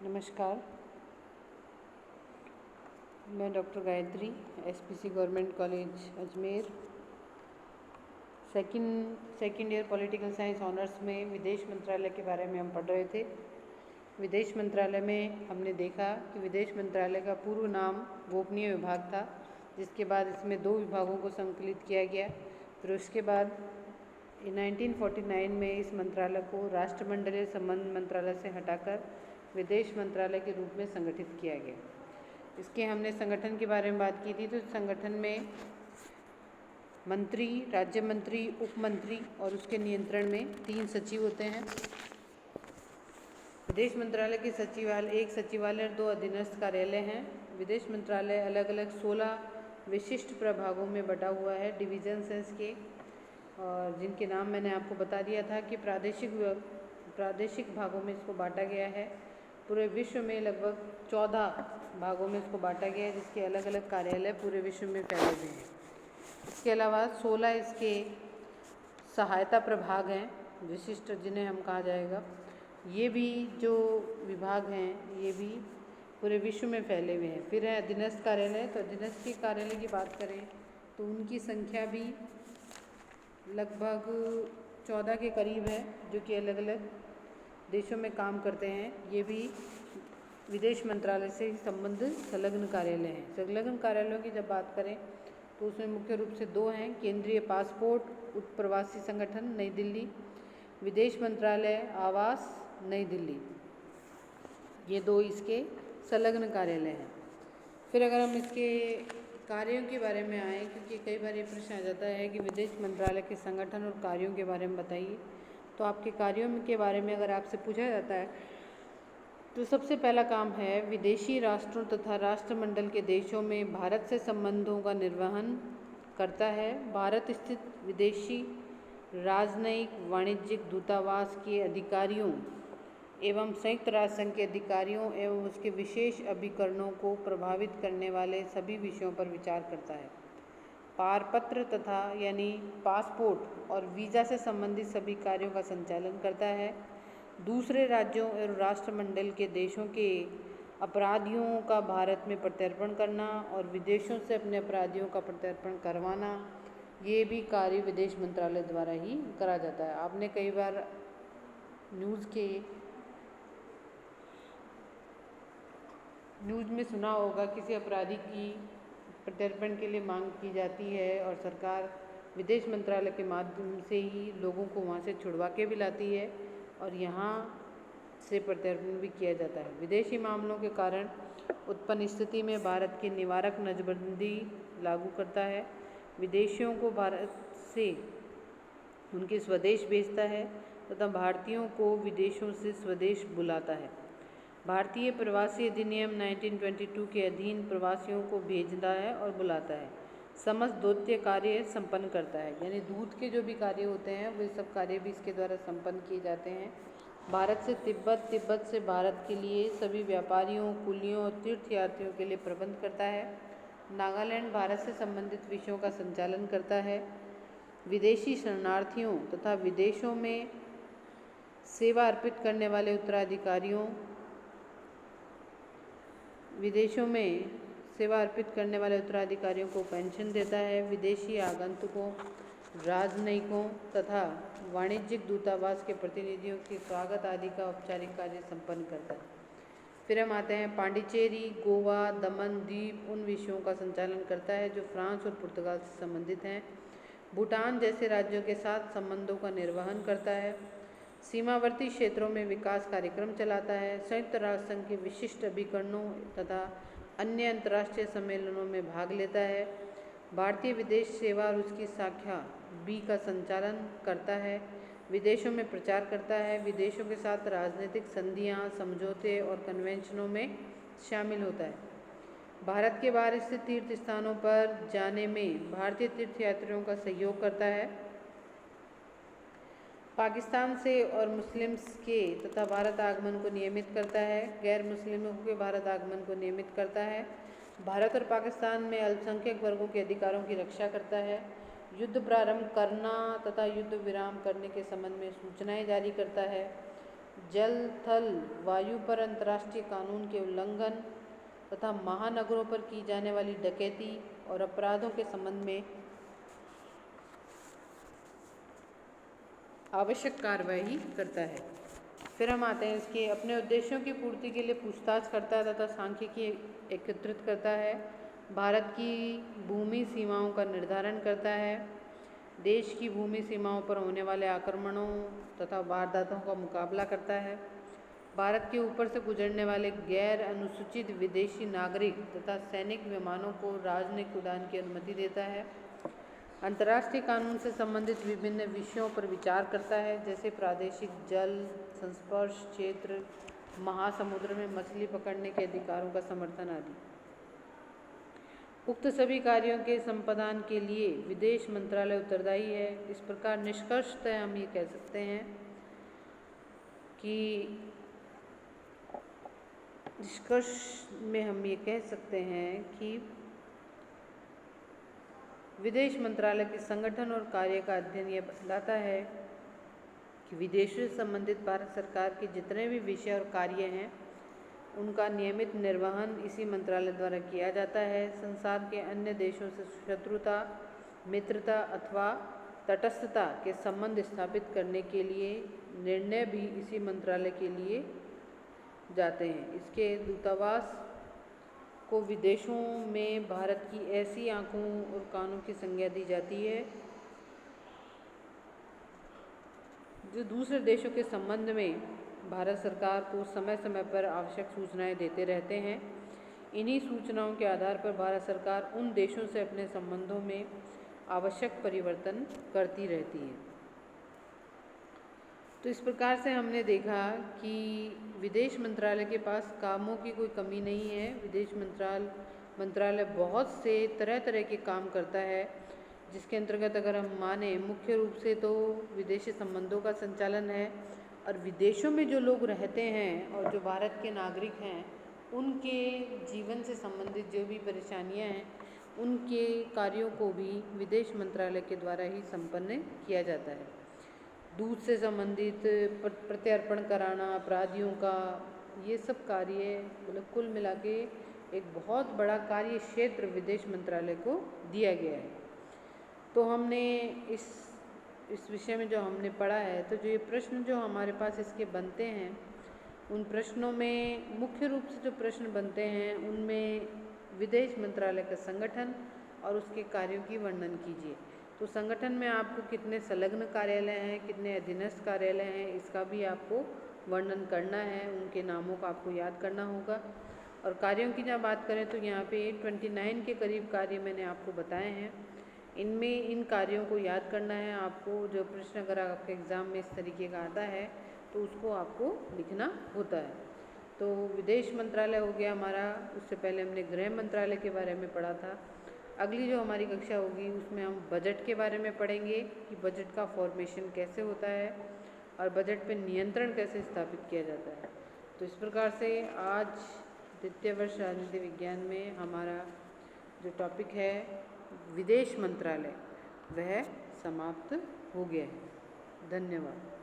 नमस्कार। मैं doctor Gayatri, SPC government college Ajmer, second year political science honours में विदेश मंत्रालय के बारे में हम पढ़ रहे थे। विदेश मंत्रालय में हमने देखा कि विदेश मंत्रालय का पूर्व नाम गोपनीय विभाग था, जिसके बाद इसमें 2 विभागों को संकलित किया गया। फिर उसके बाद 1949 में इस मंत्रालय को राष्ट्रमंडलीय संबंध मंत्रालय से हटाकर विदेश मंत्रालय के रूप में संगठित किया गया। इसके हमने संगठन के बारे में बात की थी। तो संगठन में मंत्री, राज्य मंत्री, उप मंत्री और उसके नियंत्रण में 3 सचिव होते हैं। विदेश मंत्रालय के सचिवालय, एक सचिवालय और 2 अधीनस्थ कार्यालय हैं। विदेश मंत्रालय अलग अलग 16 विशिष्ट प्रभागों में बटा हुआ है, डिवीजन्स हैं इसके, और जिनके नाम मैंने आपको बता दिया था कि प्रादेशिक भागों में इसको बांटा गया है। पूरे विश्व में लगभग 14 भागों में इसको बांटा गया है, जिसके अलग अलग कार्यालय पूरे विश्व में फैले हुए हैं। इसके अलावा 16 इसके सहायता प्रभाग हैं, विशिष्ट, जिन्हें हम कहा जाएगा। ये भी जो विभाग हैं ये भी पूरे विश्व में फैले हुए हैं। फिर है अधीनस्थ कार्यालय। तो अधीनस्थ के कार्यालय की बात करें तो उनकी संख्या भी लगभग 14 के करीब है, जो कि अलग अलग देशों में काम करते हैं। ये भी विदेश मंत्रालय से संबंधित संलग्न कार्यालय हैं। संलग्न कार्यालयों की जब बात करें तो उसमें मुख्य रूप से 2 हैं, केंद्रीय पासपोर्ट उत्प्रवासी संगठन नई दिल्ली, विदेश मंत्रालय आवास नई दिल्ली। ये 2 इसके संलग्न कार्यालय हैं। फिर अगर हम इसके कार्यों के बारे में आए, क्योंकि कई बार ये प्रश्न आ जाता है कि विदेश मंत्रालय के संगठन और कार्यों के बारे में बताइए। तो आपके कार्यों के बारे में अगर आपसे पूछा जाता है तो सबसे पहला काम है विदेशी राष्ट्रों तथा राष्ट्रमंडल के देशों में भारत से संबंधों का निर्वहन करता है। भारत स्थित विदेशी राजनयिक वाणिज्यिक दूतावास के अधिकारियों एवं संयुक्त राष्ट्र संघ के अधिकारियों एवं उसके विशेष अभिकरणों को प्रभावित करने वाले सभी विषयों पर विचार करता है। पारपत्र तथा यानी पासपोर्ट और वीज़ा से संबंधित सभी कार्यों का संचालन करता है। दूसरे राज्यों और राष्ट्रमंडल के देशों के अपराधियों का भारत में प्रत्यर्पण करना और विदेशों से अपने अपराधियों का प्रत्यर्पण करवाना, ये भी कार्य विदेश मंत्रालय द्वारा ही करा जाता है। आपने कई बार न्यूज़ में सुना होगा किसी अपराधी की प्रत्यर्पण के लिए मांग की जाती है और सरकार विदेश मंत्रालय के माध्यम से ही लोगों को वहाँ से छुड़वा के भी लाती है और यहाँ से प्रत्यर्पण भी किया जाता है। विदेशी मामलों के कारण उत्पन्न स्थिति में भारत की निवारक नजरबंदी लागू करता है। विदेशियों को भारत से उनके स्वदेश भेजता है तथा भारतीयों को विदेशों से स्वदेश बुलाता है। भारतीय प्रवासी अधिनियम 1922 के अधीन प्रवासियों को भेजता है और बुलाता है। समस्त दौत्य कार्य संपन्न करता है, यानी दूत के जो भी कार्य होते हैं वे सब कार्य भी इसके द्वारा संपन्न किए जाते हैं। भारत से तिब्बत, तिब्बत से भारत के लिए सभी व्यापारियों, कुलियों और तीर्थयात्रियों के लिए प्रबंध करता है। नागालैंड भारत से संबंधित विषयों का संचालन करता है। विदेशी शरणार्थियों तथा विदेशों में सेवा अर्पित करने वाले उत्तराधिकारियों को पेंशन देता है। विदेशी आगंतुकों, राजनयिकों तथा वाणिज्यिक दूतावास के प्रतिनिधियों के स्वागत आदि का औपचारिक कार्य संपन्न करता है। फिर हम आते हैं पांडिचेरी, गोवा, दमन द्वीप, उन विषयों का संचालन करता है जो फ्रांस और पुर्तगाल से संबंधित हैं। भूटान जैसे राज्यों के साथ संबंधों का निर्वहन करता है। सीमावर्ती क्षेत्रों में विकास कार्यक्रम चलाता है। संयुक्त राष्ट्र संघ के विशिष्ट अभिकरणों तथा अन्य अंतर्राष्ट्रीय सम्मेलनों में भाग लेता है। भारतीय विदेश सेवा और उसकी शाखा बी का संचालन करता है। विदेशों में प्रचार करता है। विदेशों के साथ राजनीतिक संधियां, समझौते और कन्वेंशनों में शामिल होता है। भारत के बाहर स्थित तीर्थ स्थानों पर जाने में भारतीय तीर्थयात्रियों का सहयोग करता है। पाकिस्तान से और मुस्लिम्स के तथा भारत आगमन को नियमित करता है। गैर मुस्लिमों के भारत आगमन को नियमित करता है। भारत और पाकिस्तान में अल्पसंख्यक वर्गों के अधिकारों की रक्षा करता है। युद्ध प्रारंभ करना तथा युद्ध विराम करने के संबंध में सूचनाएं जारी करता है। जल, थल, वायु पर अंतर्राष्ट्रीय कानून के उल्लंघन तथा महानगरों पर की जाने वाली डकैती और अपराधों के संबंध में आवश्यक कार्रवाई करता है। फिर हम आते हैं इसके अपने उद्देश्यों की पूर्ति के लिए पूछताछ करता है तथा सांख्यिकी एकत्रित करता है, भारत की भूमि सीमाओं का निर्धारण करता है, देश की भूमि सीमाओं पर होने वाले आक्रमणों तथा वारदातों का मुकाबला करता है, भारत के ऊपर से गुजरने वाले गैर अनुसूचित विदेशी नागरिक तथा सैनिक विमानों को राजनयिक उड़ान की अनुमति देता है, अंतर्राष्ट्रीय कानून से संबंधित विभिन्न विषयों पर विचार करता है, जैसे प्रादेशिक जल संस्पर्श क्षेत्र, महासमुद्र में मछली पकड़ने के अधिकारों का समर्थन आदि। उक्त सभी कार्यों के संपादन के लिए विदेश मंत्रालय उत्तरदायी है। इस प्रकार निष्कर्षतः हम ये कह सकते हैं कि निष्कर्ष में हम ये कह सकते हैं कि विदेश मंत्रालय के संगठन और कार्य का अध्ययन यह बताता है कि विदेशों से संबंधित भारत सरकार के जितने भी विषय और कार्य हैं उनका नियमित निर्वहन इसी मंत्रालय द्वारा किया जाता है। संसार के अन्य देशों से शत्रुता, मित्रता अथवा तटस्थता के संबंध स्थापित करने के लिए निर्णय भी इसी मंत्रालय के लिए जाते हैं। इसके दूतावास को विदेशों में भारत की ऐसी आंखों और कानों की संज्ञा दी जाती है जो दूसरे देशों के संबंध में भारत सरकार को समय समय पर आवश्यक सूचनाएं देते रहते हैं। इन्हीं सूचनाओं के आधार पर भारत सरकार उन देशों से अपने संबंधों में आवश्यक परिवर्तन करती रहती है। तो इस प्रकार से हमने देखा कि विदेश मंत्रालय के पास कामों की कोई कमी नहीं है। विदेश मंत्रालय बहुत से तरह तरह के काम करता है, जिसके अंतर्गत अगर हम माने मुख्य रूप से तो विदेशी संबंधों का संचालन है और विदेशों में जो लोग रहते हैं और जो भारत के नागरिक हैं उनके जीवन से संबंधित जो भी परेशानियां हैं उनके कार्यों को भी विदेश मंत्रालय के द्वारा ही संपन्न किया जाता है। दूध से संबंधित प्रत्यर्पण कराना अपराधियों का, ये सब कार्य मतलब कुल मिला के एक बहुत बड़ा कार्य क्षेत्र विदेश मंत्रालय को दिया गया है। तो हमने इस विषय में जो हमने पढ़ा है, तो जो ये प्रश्न जो हमारे पास इसके बनते हैं उन प्रश्नों में मुख्य रूप से जो प्रश्न बनते हैं उनमें विदेश मंत्रालय का संगठन और उसके कार्यों की वर्णन कीजिए। तो संगठन में आपको कितने संलग्न कार्यालय हैं, कितने अधीनस्थ कार्यालय हैं, इसका भी आपको वर्णन करना है, उनके नामों का आपको याद करना होगा। और कार्यों की जब बात करें तो यहाँ पे 29 के करीब कार्य मैंने आपको बताए हैं। इनमें इन कार्यों को याद करना है आपको। जो प्रश्न अगर आपके एग्ज़ाम में इस तरीके का आता है तो उसको आपको लिखना होता है। तो विदेश मंत्रालय हो गया हमारा। उससे पहले हमने गृह मंत्रालय के बारे में पढ़ा था। अगली जो हमारी कक्षा होगी उसमें हम बजट के बारे में पढ़ेंगे कि बजट का फॉर्मेशन कैसे होता है और बजट पे नियंत्रण कैसे स्थापित किया जाता है। तो इस प्रकार से आज द्वितीय वर्ष राजनीति विज्ञान में हमारा जो टॉपिक है विदेश मंत्रालय वह समाप्त हो गया है। धन्यवाद।